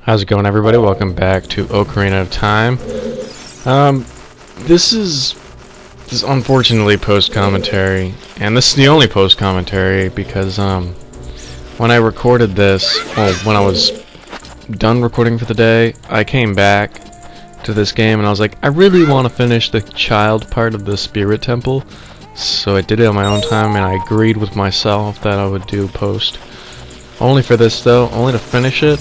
How's it going, everybody? Welcome back to Ocarina of Time. This is unfortunately post-commentary, and this is the only post-commentary because when I recorded this, when I was done recording for the day, I came back to this game and I was like, I really want to finish the child part of the Spirit Temple, so I did it on my own time, and I agreed with myself that I would do post. Only for this though, only to finish it.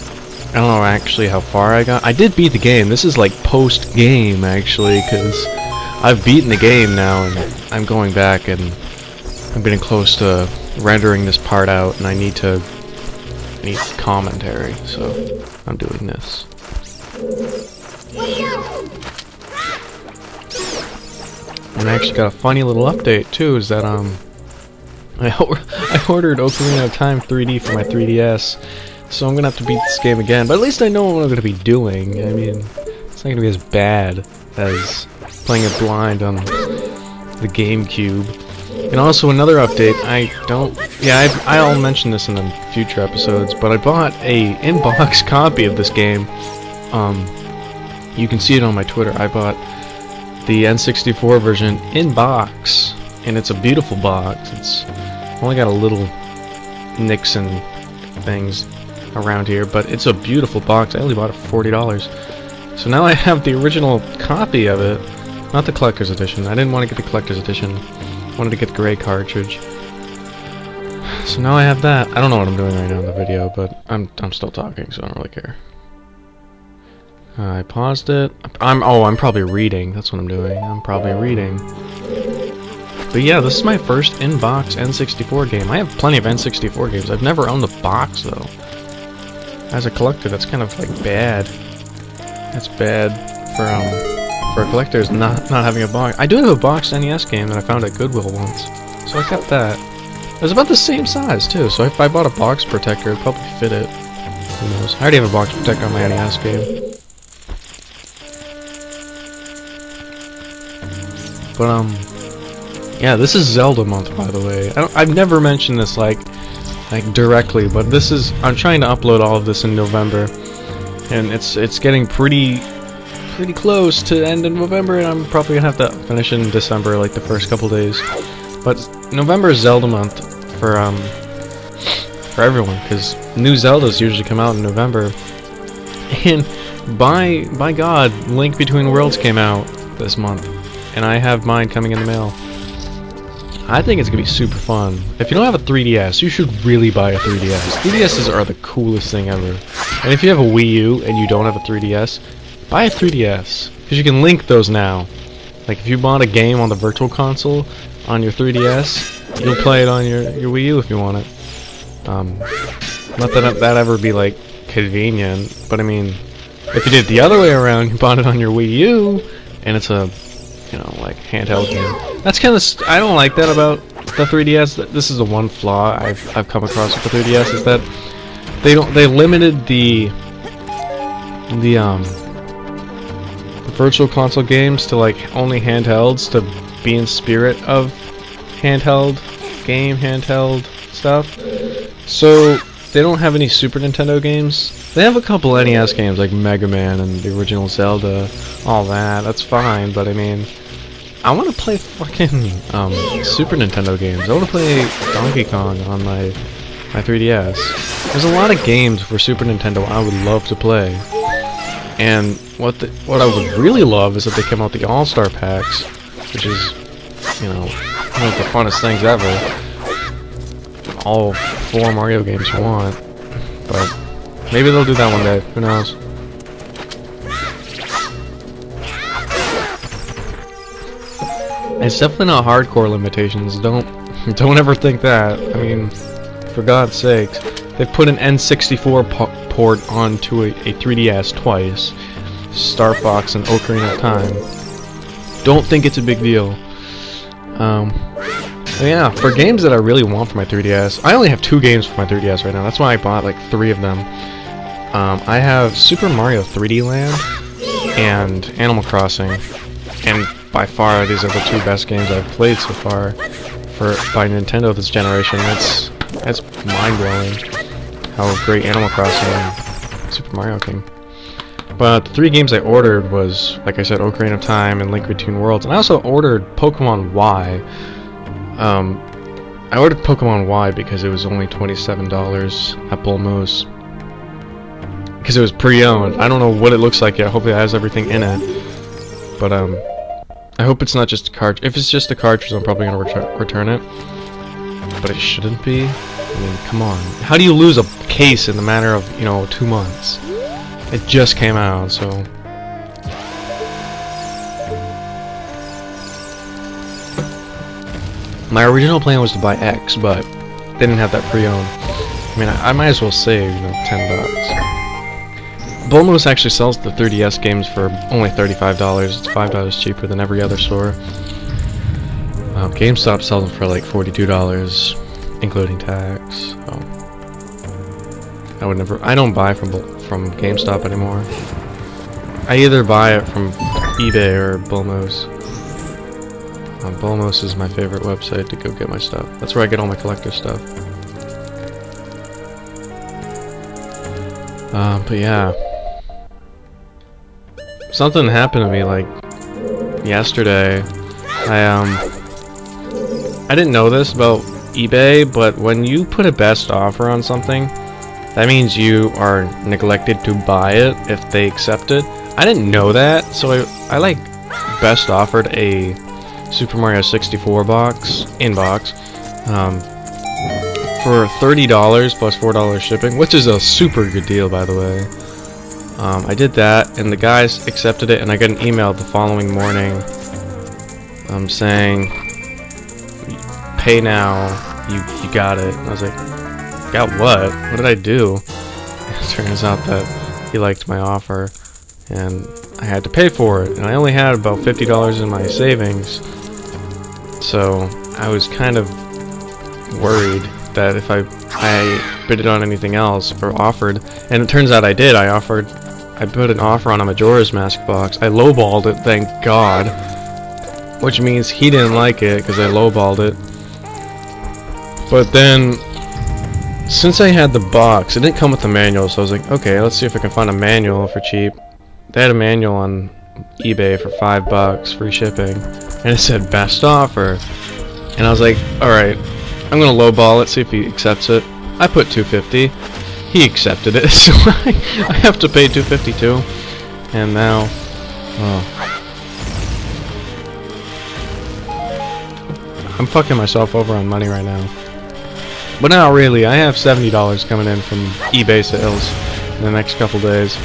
I don't know actually how far I got. I did beat the game. This is like post-game actually, because I've beaten the game now and I'm going back and I'm getting close to rendering this part out, and I need commentary, so I'm doing this. And I actually got a funny little update too, is that I ordered Ocarina of Time 3D for my 3DS, so I'm gonna have to beat this game again, but at least I know what I'm gonna be doing. I mean, it's not gonna be as bad as playing it blind on the GameCube. And also another update, I'll mention this in the future episodes, but I bought a in-box copy of this game. You can see it on my Twitter. I bought the N64 version in box, and it's a beautiful box. It's only got a little nicks and things around here, but it's a beautiful box. I only bought it for $40. So now I have the original copy of it, not the collector's edition. I didn't want to get the collector's edition. I wanted to get the gray cartridge. So now I have that. I don't know what I'm doing right now in the video, but I'm still talking, so I don't really care. I paused it. I'm probably reading. That's what I'm doing. I'm probably reading. But yeah, this is my first in-box N64 game. I have plenty of N64 games. I've never owned the box though. As a collector, that's kind of like bad. That's bad for a collector, is not having a box. I do have a boxed NES game that I found at Goodwill once, so I got that. It was about the same size too, so if I bought a box protector, it'd probably fit it. Who knows? I already have a box protector on my NES game. But yeah, this is Zelda month, by the way. I've never mentioned this like directly, but this is, I'm trying to upload all of this in November, and it's getting pretty close to the end of November, and I'm probably gonna have to finish in December, like the first couple days. But November is Zelda month for everyone, because new Zeldas usually come out in November. And by God, Link Between Worlds came out this month, and I have mine coming in the mail. I think it's gonna be super fun. If you don't have a 3DS, you should really buy a 3DS. 3DSs are the coolest thing ever. And if you have a Wii U and you don't have a 3DS, buy a 3DS, because you can link those now. Like if you bought a game on the Virtual Console on your 3DS, you'll play it on your Wii U if you want it. Not that that ever be like convenient, but I mean, if you did it the other way around, you bought it on your Wii U, and it's a, you know, like handheld game. That's kind of I don't like that about the 3DS. This is the one flaw I've come across with the 3DS, is that they limited the Virtual Console games to like only handhelds, to be in spirit of handheld stuff. So they don't have any Super Nintendo games. They have a couple NES games like Mega Man and the original Zelda, all that. That's fine, but I mean, I want to play fucking Super Nintendo games. I want to play Donkey Kong on my 3DS. There's a lot of games for Super Nintendo I would love to play. And what I would really love is if they come out the All-Star Packs, which is, you know, one of the funnest things ever. All 4 Mario games you want. But maybe they'll do that one day. Who knows? It's definitely not hardcore limitations. Don't ever think that. I mean, for God's sakes, they've put an N64 port onto a 3DS twice. Star Fox and Ocarina of Time. Don't think it's a big deal. Yeah, for games that I really want for my 3DS, I only have 2 games for my 3DS right now. That's why I bought like 3 of them. I have Super Mario 3D Land and Animal Crossing, and by far these are the 2 best games I've played so far by Nintendo this generation. It's mind-blowing how great Animal Crossing Super Mario King. But the 3 games I ordered was, like I said, Ocarina of Time and Link Between Worlds, and I also ordered Pokemon Y. I ordered Pokemon Y because it was only $27 at Bull Moose. Because it was pre-owned. I don't know what it looks like yet. Hopefully it has everything in it. But I hope it's not just a cartridge. If it's just a cartridge, I'm probably gonna return it. But it shouldn't be. I mean, come on. How do you lose a case in the matter of, you know, 2 months? It just came out, so... My original plan was to buy X, but they didn't have that pre-owned. I mean, I might as well save, you know, $10. Bull Moose actually sells the 3DS games for only $35. It's $5 cheaper than every other store. GameStop sells them for like $42, including tax. I don't buy from GameStop anymore. I either buy it from eBay or Bull Moose. Bull Moose is my favorite website to go get my stuff. That's where I get all my collector stuff. But yeah. Something happened to me like yesterday. I didn't know this about eBay, but when you put a best offer on something, that means you are neglected to buy it if they accept it. I didn't know that, so I like best offered a Super Mario 64 box, in-box, for $30 plus $4 shipping, which is a super good deal, by the way. I did that, and the guys accepted it, and I got an email the following morning saying, pay now, you got it. And I was like, got what? What did I do? It turns out that he liked my offer, and I had to pay for it, and I only had about $50 in my savings, so I was kind of worried that if I bid it on anything else or offered, and it turns out I did. I put an offer on a Majora's Mask box. I lowballed it, thank God, which means he didn't like it because I lowballed it. But then, since I had the box, it didn't come with the manual, so I was like, okay, let's see if I can find a manual for cheap. They had a manual on eBay for $5, free shipping, and it said best offer. And I was like, alright, I'm gonna lowball it, see if he accepts it. I put $250. He accepted it, so I have to pay $250 too. And now, I'm fucking myself over on money right now. But not really. I have $70 coming in from eBay sales in the next couple days. I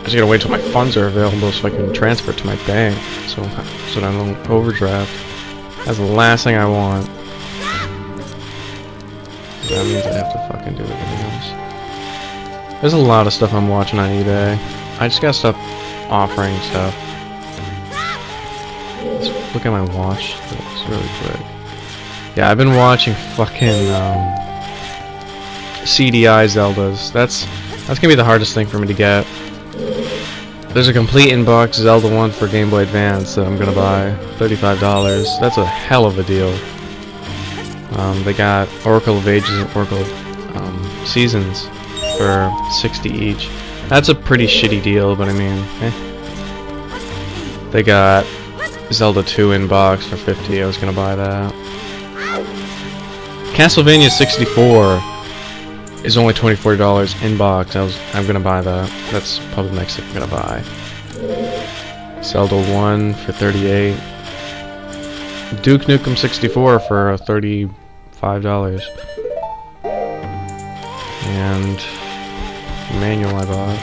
just gotta wait till my funds are available so I can transfer it to my bank, so I don't overdraft. That's the last thing I want. That means I have to fucking do everything else. There's a lot of stuff I'm watching on eBay. I just gotta stop offering stuff. Let's look at my watch list really quick. Yeah, I've been watching fucking CDI Zeldas. That's gonna be the hardest thing for me to get. There's a complete in-box Zelda 1 for Game Boy Advance that I'm gonna buy. $35. That's a hell of a deal. They got Oracle of Ages and Oracle of Seasons for $60 each. That's a pretty shitty deal, but I mean, They got Zelda 2 in box for $50. I was gonna buy that. Castlevania 64 is only $24 in box. I'm gonna buy that. That's probably the next thing I'm gonna buy. Zelda 1 for $38. Duke Nukem 64 for $35. And manual I bought.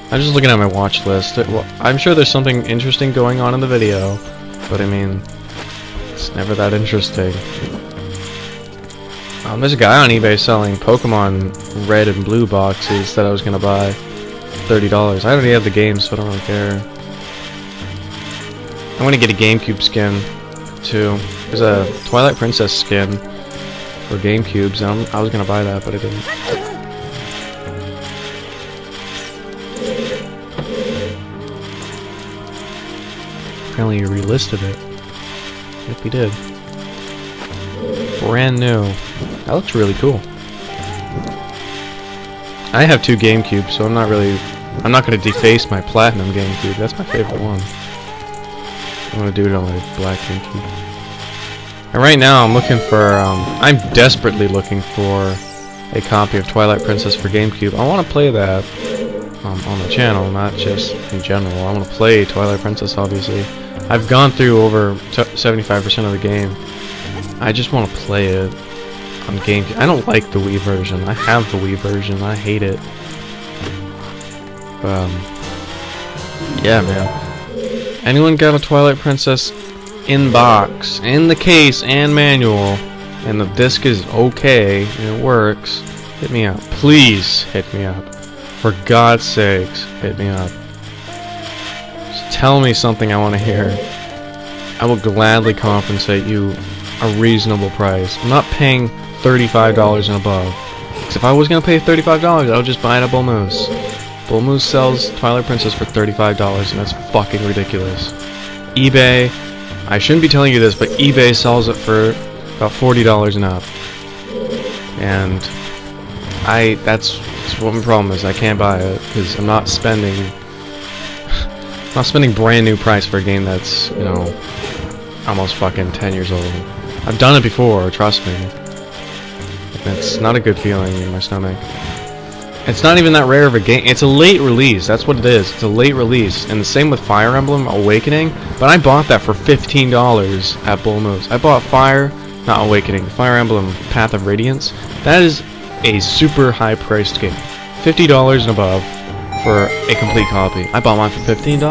I'm just looking at my watch list. I'm sure there's something interesting going on in the video, but I mean, it's never that interesting. There's a guy on eBay selling Pokemon Red and Blue boxes that I was gonna buy. $30. I already have the game, so I don't really care. I'm gonna get a GameCube skin too. There's a Twilight Princess skin for GameCubes, and I was gonna buy that, but I didn't. Apparently you relisted it. Yep, you did. Brand new. That looks really cool. I have 2 GameCubes, so I'm not gonna deface my Platinum GameCube. That's my favorite one. I'm gonna do it on my black GameCube. And right now I'm looking for, I'm desperately looking for a copy of Twilight Princess for GameCube. I want to play that on the channel, not just in general. I want to play Twilight Princess, obviously. I've gone through over 75% of the game. I just want to play it on GameCube. I don't like the Wii version. I have the Wii version. I hate it. Yeah, man. Anyone got a Twilight Princess in box, in the case and manual, and the disc is okay and it works, hit me up. Please hit me up. For God's sakes, hit me up. Just tell me something I want to hear. I will gladly compensate you a reasonable price. I'm not paying $35 and above. Because if I was going to pay $35, I would just buy it at Bull Moose. Bull Moose sells Twilight Princess for $35, and that's fucking ridiculous. eBay, I shouldn't be telling you this, but eBay sells it for about $40 and up. And that's what my problem is. I can't buy it because I'm not spending brand new price for a game that's, you know, almost fucking 10 years old. I've done it before, trust me. It's not a good feeling in my stomach. It's not even that rare of a game. It's a late release. That's what it is. It's a late release. And the same with Fire Emblem Awakening. But I bought that for $15 at Bull Moose. I bought not Awakening, Fire Emblem Path of Radiance. That is a super high-priced game. $50 and above for a complete copy. I bought mine for $15.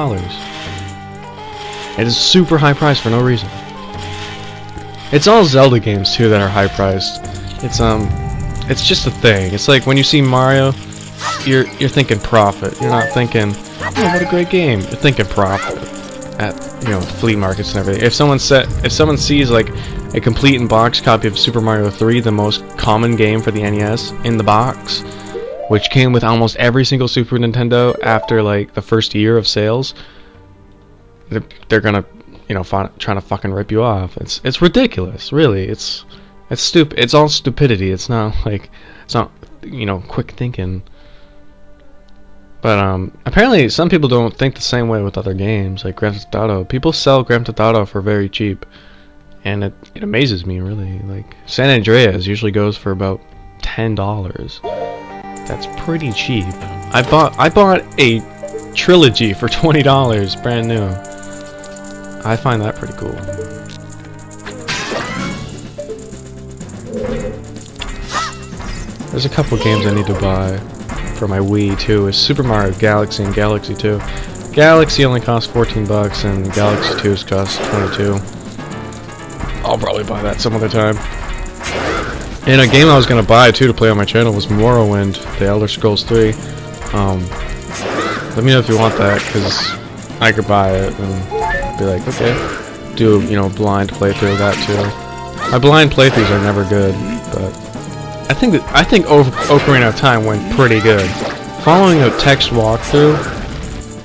It is super high priced for no reason. It's all Zelda games too that are high priced. It's just a thing. It's like when you see Mario, you're thinking profit. You're not thinking, oh, what a great game. You're thinking profit at, you know, flea markets and everything. If someone sees like a complete in box copy of Super Mario 3, the most common game for the NES, in the box, which came with almost every single Super Nintendo after like the first year of sales, they're gonna, you know, trying to fucking rip you off. It's ridiculous, really. It's stupid. It's all stupidity. It's not, you know, quick thinking. But apparently some people don't think the same way with other games, like Grand Theft Auto. People sell Grand Theft Auto for very cheap, and it amazes me, really. Like San Andreas usually goes for about $10. That's pretty cheap. I bought a trilogy for $20, brand new. I find that pretty cool. There's a couple games I need to buy for my Wii too. Is Super Mario Galaxy and Galaxy 2. Galaxy only costs $14 and Galaxy 2's cost $22. I'll probably buy that some other time. And a game I was gonna buy too to play on my channel was Morrowind, The Elder Scrolls 3. Let me know if you want that, because I could buy it and be like, okay, do, you know, blind playthrough of that too. My blind playthroughs are never good, but I think Ocarina of Time went pretty good. Following a text walkthrough,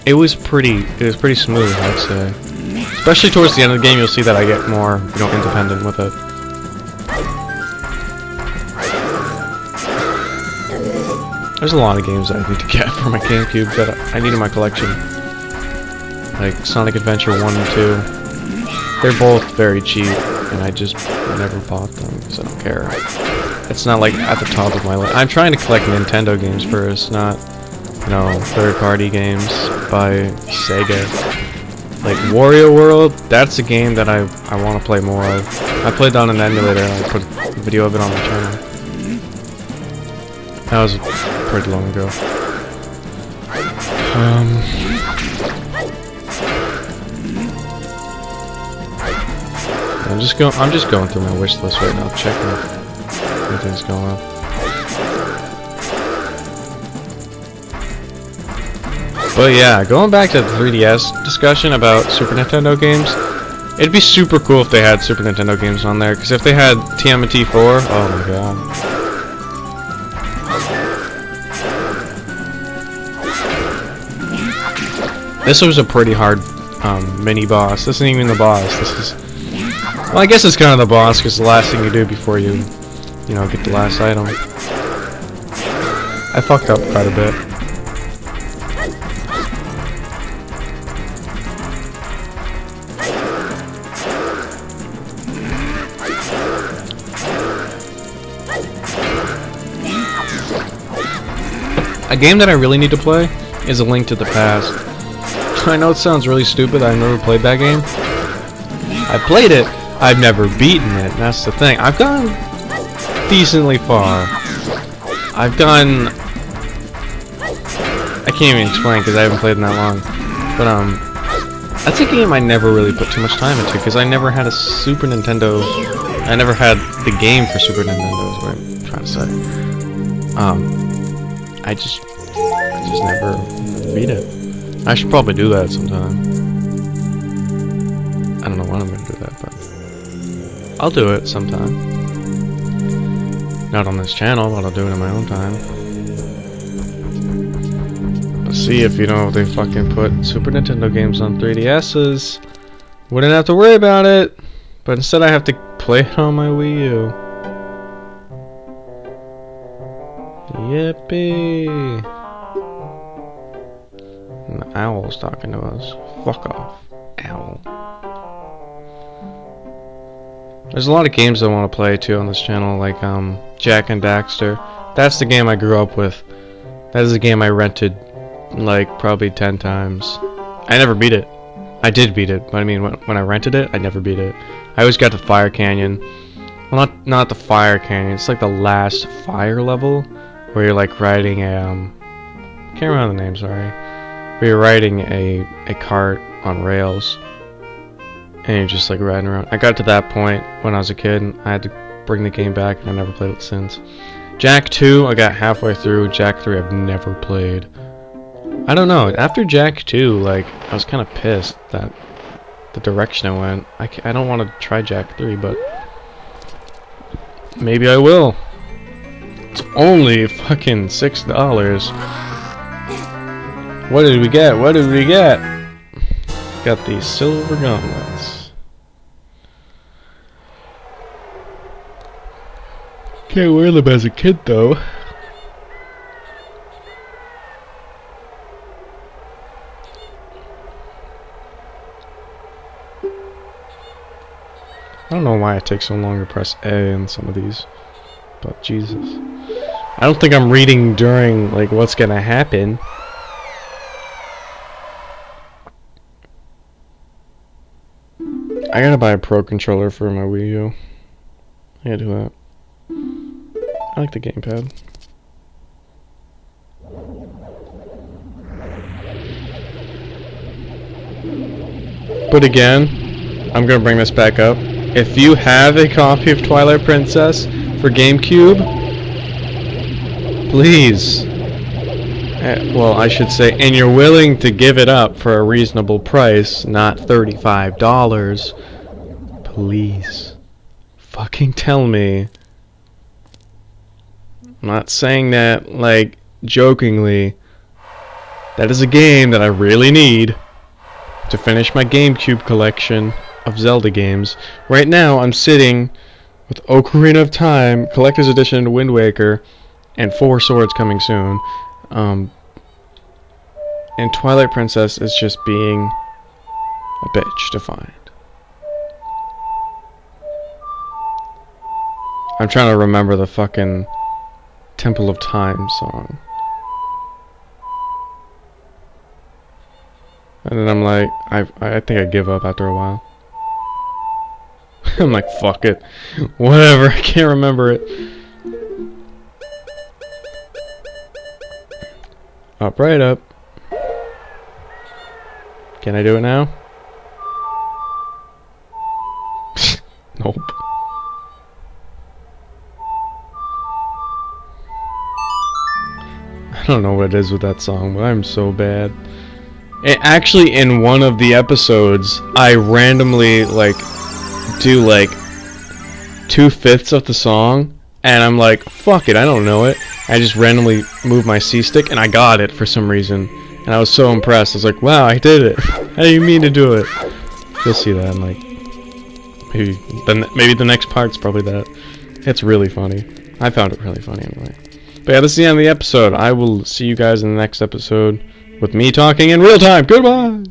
it was pretty smooth, I'd say. Especially towards the end of the game, you'll see that I get more, you know, independent with it. There's a lot of games that I need to get for my GameCube that I need in my collection. Like Sonic Adventure 1 and 2. They're both very cheap, and I just never bought them because I don't care. It's not like at the top of my list. I'm trying to collect Nintendo games first, not, you know, third-party games by Sega. Like Wario World, that's a game that I want to play more of. I played on an emulator and I put a video of it on my channel. That was pretty long ago. I'm just going through my wish list right now, checking if anything's going on. But yeah, going back to the 3DS discussion about Super Nintendo games, it'd be super cool if they had Super Nintendo games on there, because if they had TMNT 4, oh my god. This was a pretty hard mini boss. This isn't even the boss. This is, well, I guess it's kind of the boss because the last thing you do before you know, get the last item. I fucked up quite a bit. A game that I really need to play is A Link to the Past. I know it sounds really stupid, I've never played that game. I played it, I've never beaten it, that's the thing. I've gone decently far. I've gone... I can't even explain because I haven't played in that long. But, that's a game I never really put too much time into because I never had a Super Nintendo. I never had the game for Super Nintendo, is what I'm trying to say. I just never beat it. I should probably do that sometime. I don't know when I'm gonna do that, but I'll do it sometime. Not on this channel, but I'll do it in my own time. But see, if you know, if they fucking put Super Nintendo games on 3DS's, wouldn't have to worry about it. But instead I have to play it on my Wii U. Yippee! And the owl's talking to us. Fuck off, owl. There's a lot of games I want to play too on this channel, like Jak and Daxter. That's the game I grew up with. That is a game I rented like probably 10 times. I never beat it. I did beat it, but I mean when I rented it, I never beat it. I always got to Fire Canyon. Well, not the Fire Canyon. It's like the last fire level where you're like riding a can't remember the name, sorry. Where you're riding a cart on rails. And you're just like riding around. I got to that point when I was a kid and I had to bring the game back and I never played it since. Jak 2, I got halfway through. Jak 3, I've never played. I don't know. After Jak 2, like, I was kind of pissed that the direction I went. I don't want to try Jak 3, but maybe I will. It's only fucking $6. What did we get? What did we get? Got these silver gauntlets. Can't wear them as a kid though. I don't know why it takes so long to press A in some of these, but Jesus. I don't think I'm reading during like what's gonna happen. I gotta buy a Pro controller for my Wii U. I gotta do that. I like the gamepad. But again, I'm gonna bring this back up. If you have a copy of Twilight Princess for GameCube, please. Well, I should say, and you're willing to give it up for a reasonable price, not $35, please, fucking tell me. I'm not saying that, like, jokingly. That is a game that I really need to finish my GameCube collection of Zelda games. Right now, I'm sitting with Ocarina of Time, Collector's Edition to Wind Waker, and 4 Swords coming soon. And Twilight Princess is just being a bitch to find. I'm trying to remember the fucking Temple of Time song. And then I'm like, I think I give up after a while. I'm like, fuck it. Whatever, I can't remember it. Up, right up. Can I do it now? Nope. I don't know what it is with that song, but I'm so bad. Actually, in one of the episodes, I randomly, like, do, like, 2/5 of the song, and I'm like, fuck it, I don't know it. I just randomly moved my C-stick, and I got it for some reason. And I was so impressed. I was like, wow, I did it. How do you mean to do it? You'll see that in, like, maybe the next part's probably that. It's really funny. I found it really funny anyway. But But yeah, this is the end of the episode. I will see you guys in the next episode with me talking in real time. Goodbye!